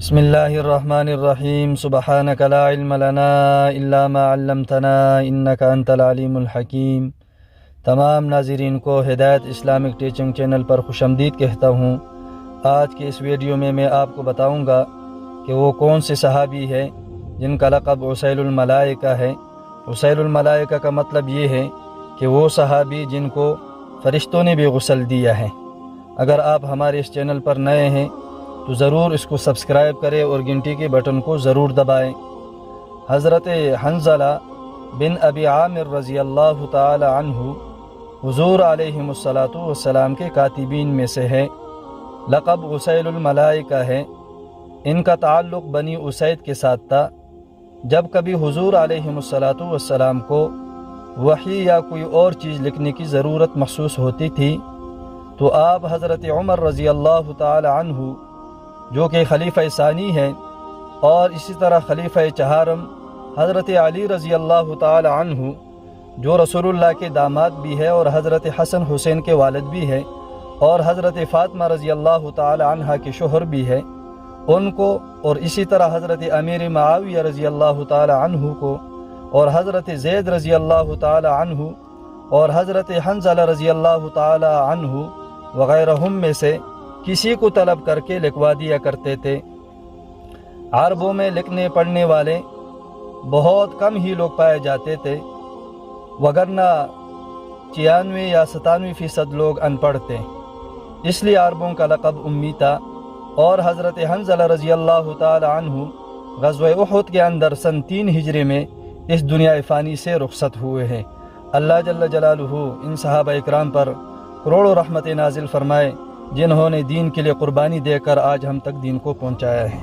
بسم اللہ الرحمن الرحیم سبحانک لا علم لنا الا ما علمتنا انک انت العلیم الحکیم۔ تمام ناظرین کو ہدایت اسلامک ٹیچنگ چینل پر خوش آمدید کہتا ہوں۔ آج کے اس ویڈیو میں آپ کو بتاؤں گا کہ وہ کون سے صحابی ہے جن کا لقب عسیل الملائکہ ہے۔ عسیل الملائکہ کا مطلب یہ ہے کہ وہ صحابی جن کو فرشتوں نے بھی غسل دیا ہے۔ اگر آپ ہمارے اس چینل پر نئے ہیں تو ضرور اس کو سبسکرائب کریں اور گھنٹی کے بٹن کو ضرور دبائیں۔ حضرت حنظلہ بن ابی عامر رضی اللہ تعالی عنہ حضور علیہ الصلاۃ کے کاتبین میں سے ہے۔ لقب عسیل الملائکہ ہے۔ ان کا تعلق بنی اسید کے ساتھ تھا۔ جب کبھی حضور علیہ الصلاۃ کو وحی یا کوئی اور چیز لکھنے کی ضرورت محسوس ہوتی تھی تو آپ حضرت عمر رضی اللہ تعالی عنہ جو کہ خلیفہ ثانی ہے، اور اسی طرح خلیفہ چہارم حضرت علی رضی اللہ تعالی عنہ جو رسول اللہ کے داماد بھی ہے اور حضرت حسن حسین کے والد بھی ہے اور حضرت فاطمہ رضی اللہ تعالی عنہ کے شوہر بھی ہے، ان کو، اور اسی طرح حضرت امیر معاویہ رضی اللہ تعالی عنہ کو، اور حضرت زید رضی اللہ تعالی عنہ اور حضرت حنظلہ رضی اللہ تعالی عنہ وغیرہم میں سے کسی کو طلب کر کے لکھوا دیا کرتے تھے۔ عربوں میں لکھنے پڑھنے والے بہت کم ہی لوگ پائے جاتے تھے، وگرنہ 96 یا 97% لوگ ان پڑھ تھے، اس لیے عربوں کا لقب امی تھا۔ اور حضرت حنظلہ رضی اللہ تعالی عنہ غزوہ احد کے اندر سن 3 ہجری میں اس دنیا فانی سے رخصت ہوئے ہیں۔ اللہ جل جلالہ ان صحابہ اکرام پر کروڑوں رحمت نازل فرمائے جنہوں نے دین کے لیے قربانی دے کر آج ہم تک دین کو پہنچایا ہے۔